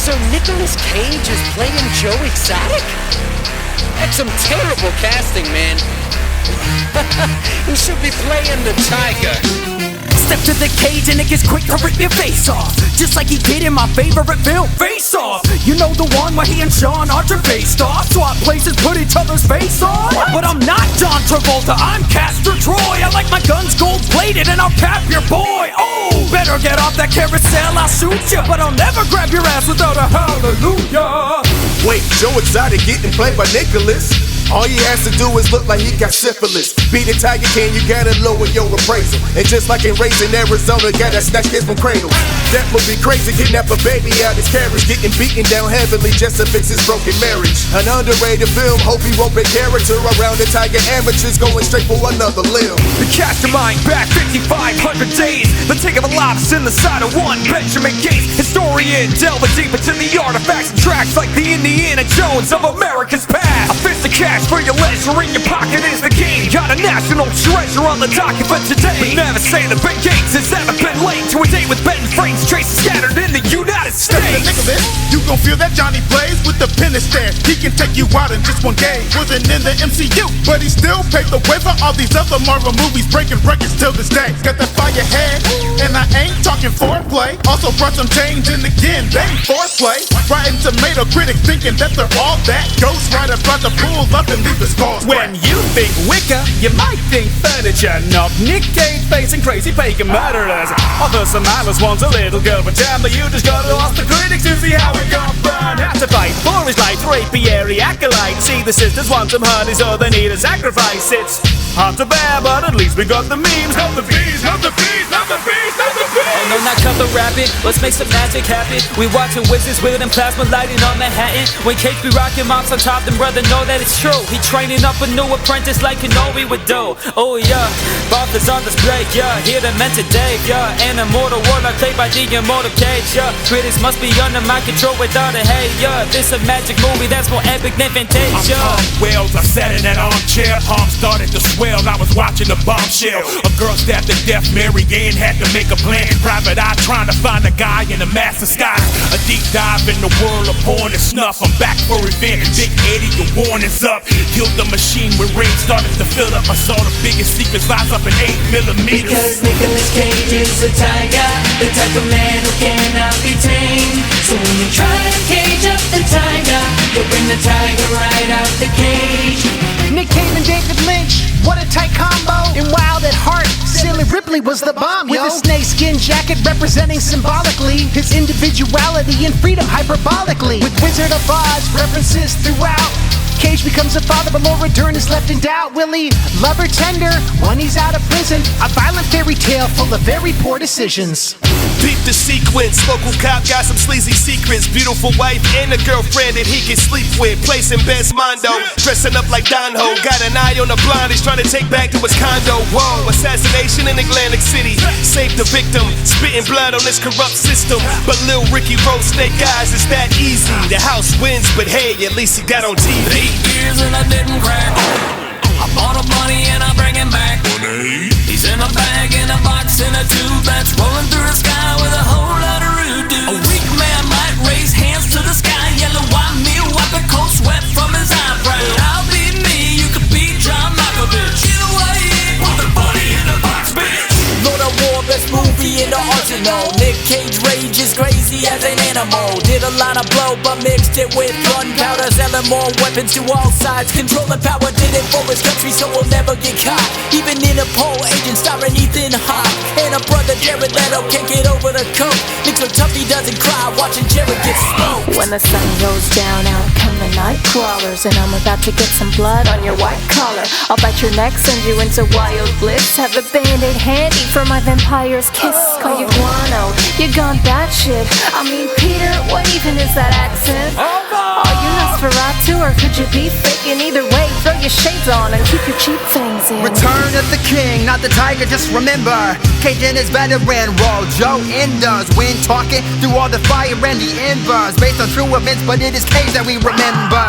So Nicolas Cage is playing Joe Exotic? That's some terrible casting, man. He should be playing the tiger. Step to the cage and it gets quick to rip your face off, just like he did in my favorite film, Face Off. You know the one where he and Sean Archer faced off, swap places, put each other's face on. But I'm not John Travolta, I'm Castor Troy. I like my guns gold-plated and I'll cap your boy. Oh, better get off that carousel, I'll shoot ya, but I'll never grab your ass without a hallelujah. Wait, Joe Exotic getting played by Nicolas? All he has to do is look like he got syphilis. Be the Tiger King, you gotta lower your appraisal. And just like in Raising Arizona, gotta snatch kids from cradle. That would be crazy, kidnap a baby out his carriage, getting beaten down heavily just to fix his broken marriage. An underrated film, hope he won't break character around the Tiger amateurs, going straight for another limb. The mastermind back 5,500 days. The take of a life's in the side of one Benjamin Gates. Historian delving deep into the artifacts and tracks like the Indiana Jones of America's past. A fist of cash for your leisure in your pocket is the game. Got a national treasure on the docket for today. But never say the big gates has ever been late to a day with bent frames, traces scattered in the United States. Nicolas, you gon' feel that Johnny plays with the pen and stare. He can take you out in just one game. Wasn't in the MCU, but he still paid the way for all these other Marvel movies, breaking records till this day. Got that fire head, and I ain't talking foreplay. Also brought some change in again, they foreplay. Rotten Tomato critics thinking that they're all that. Ghost Rider about to pull up and leave his cars. When you think Wicker, you might think furniture. Not Nick Cage facing crazy pagan murderers. Although some Alice wants a little girl with jam, but you just gotta ask the critics to see how it got burned. Have to fight for his life, rapiary acolyte. See the sisters want some honey, so they need a sacrifice. It's hard to bear, but at least we got the memes. Help the bees, help the bees, help the bees, help the bees. Oh no, not color rapid, let's make some magic happen. We watching wizards wielding plasma lighting on Manhattan. When Cage be rocking moms on top, then brother know that it's true. He training up a new apprentice like you know he would do. Oh yeah, Bob is on display, yeah. Here the meant today, yeah. An immortal warlock played by the immortal Cage, yeah. Critics must be under my control without a hate, yeah. This a magic movie that's more epic than Fantasia. Wells, I sat in that armchair, palms started to swell. I was watching a bombshell. A girl stabbed to death, Mary Ann had to make a plan. Private eye trying to find a guy in a mask disguise. A deep dive in the world of porn and snuff. I'm back for revenge. Big Eddie, your warning's up. Killed the machine when rain started to fill up. I saw the biggest secrets lies up in 8mm. Because Nicolas Cage is a tiger, the type of man who cannot be tamed. So when you try to cage up the tiger, you'll bring the tiger right out the cage. Nick Cage and David Lynch, what a tight combo. And Wild at Heart, Silly Ripley was the bomb, yo. With a snakeskin jacket representing symbolically his individuality and freedom hyperbolically. With Wizard of Oz references throughout. Cage becomes a father, but Laura Dern is left in doubt. Will he love her tender when he's out of prison? A violent fairy tale full of very poor decisions. Peep the sequence, local cop got some sleazy secrets. Beautiful wife and a girlfriend that he can sleep with. Placing Best Mondo, dressing up like Don Ho. Got an eye on the blind, he's trying to take back to his condo. Whoa, assassination in Atlantic City. Save the victim, spitting blood on this corrupt system. But Lil Ricky wrote Snake Eyes, it's that easy. The house wins, but hey, at least he got on TV. 8 years and I didn't crack. I bought a bunny and I bring him back. He's in a bag, in a box, in a tube that's rolling through the sky with a whole lot of rude dudes. A weak man might raise hands to the sky, yellow white meal, wipe a cold sweat from his eyebrow. I'll be me, you could be John Malkovich. Get away, put the bunny in a box, bitch. Lord of War, best movie in the arsenal. Nick Cage rage is crazy as an animal. Did a lot of blow but mixed it with gunpowder. Selling more weapons to all sides. Controlling power, did it for his country so we'll never get caught. Even Interpol agent starring Ethan Hawke. And a brother Jared Leto can't get over the coke. Nick so tough he doesn't cry watching Jared get smoked. When the sun goes down, out come the night crawlers. And I'm about to get some blood on your white collar. I'll bite your neck, send you into wild bliss. Have a band-aid handy for my vampire's kiss. Call you Guano, you gone batshit. I mean Peter, what even is that accent? Are you Nosferatu or could you be faking? Either way, throw your shades on and keep your cheap things in. Return of the king, not the tiger, just remember Cage and his veteran role, Joe Enders. Windtalking through all the fire and the embers. Based on true events, but it is Cage that we remember.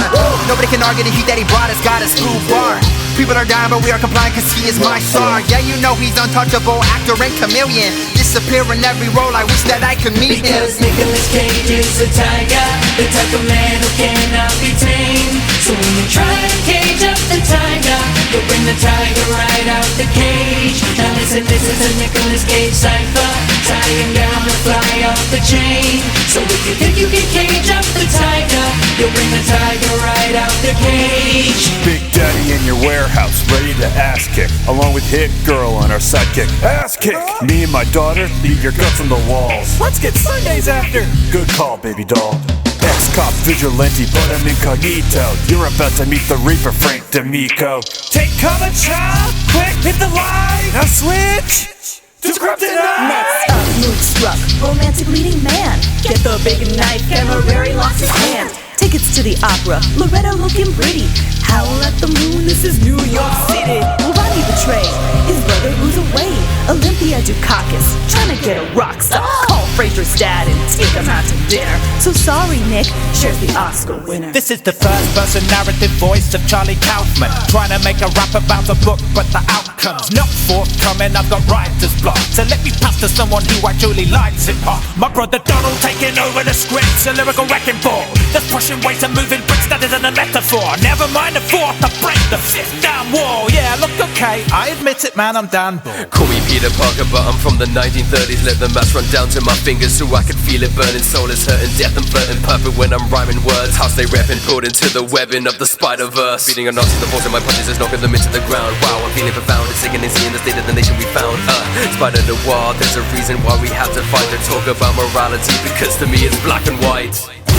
Nobody can argue the heat that he brought us, got a school bar. People are dying, but we are complying cause he is my star. Yeah, you know he's untouchable, actor and chameleon. Disappear in every role, I wish that I could meet him. Because Nicolas Cage is a tiger, the type of man who cannot be tamed. So when you try to cage up the tiger, you'll bring the tiger right out the cage. Now listen, this is a Nicolas Cage cypher. Tie him down and fly off the chain. So if you think you can cage up the tiger, you'll bring the tiger right out the cage. Big Daddy in your warehouse, ready to ass kick, along with Hit Girl and our sidekick. Ass kick! Me and my daughter beat your guts on the walls. Let's get Sundays after! Good call, baby doll. Ex-cop vigilante, but I'm incognito. You're about to meet the Reaper, Frank D'Amico. Take cover, child! Quick, hit the line! Now switch! To Kryptonite! Next up, Moonstruck, romantic leading man. Get the big knife, Camerary lost his hand. Tickets to the opera, Loretta looking pretty. Howl at the moon, this is New York City. Ronnie betrayed his brother who's away. Olympia Dukakis, trying to get a rock star. Call Fraser's dad and take him out to dinner. So sorry, Nick, shares the Oscar winner. This is the first person narrative voice of Charlie Kaufman, trying to make a rap about the book, but the outcome's not forthcoming. I've got writer's block, so let me pass to someone who actually likes it. My brother Donald taking over the scripts, a lyrical wrecking ball. That's pushing weights and moving bricks, that isn't a metaphor. Never mind the fourth, to break the fifth down wall. Yeah, look okay, I admit it, man, I'm down bored. Call me Peter Parker, but I'm from the 1930s. Let the maths run down to my fingers so I can feel it burning. Soul is hurting, death and flirting, perfect when I'm rhyming words. House they repping, pulled into the webbing of the Spiderverse. Beating a Nazi, the force of my punches is knocking them into the ground. Wow, I'm feeling profound, it's sickening seeing the state of the nation we found. Spider Noir, there's a reason why we have to fight to talk about morality, because to me it's black and white.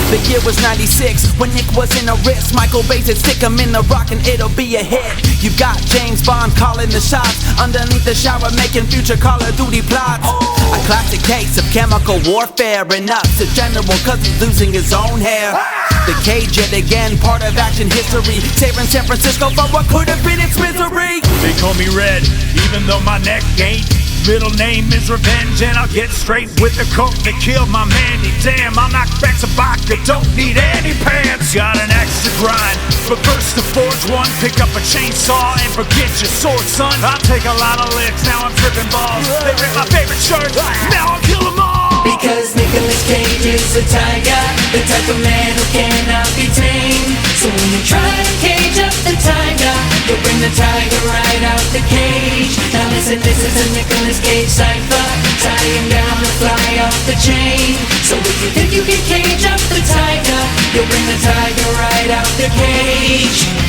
The year was 96 when Nick was in a wrist. Michael Bay said stick him in the rock and it'll be a hit. You got James Bond calling the shots underneath the shower, making future Call of Duty plots. A classic case of chemical warfare, enough to general cause he's losing his own hair. The Cage yet again, part of action history, saving San Francisco from what could have been its misery. They call me Red, even though my neck ain't. Middle name is Revenge, and I'll get straight with the coke that killed my Mandy. Damn, I'll knock back some vodka, don't need any pants. Got an axe to grind, but first to forge one. Pick up a chainsaw and forget your sword, son. I'll take a lot of licks, now I'm tripping balls. They rip my favorite shirt, now I'll kill them all. Because Nicolas Cage is a tiger, the type of man who cannot be tamed. So when you try to cage up the tiger, you'll bring the tiger right out the cage. Now listen, this is a Nicolas Cage cypher. Tie him down and fly off the chain. So if you think you can cage up the tiger, you'll bring the tiger right out the cage.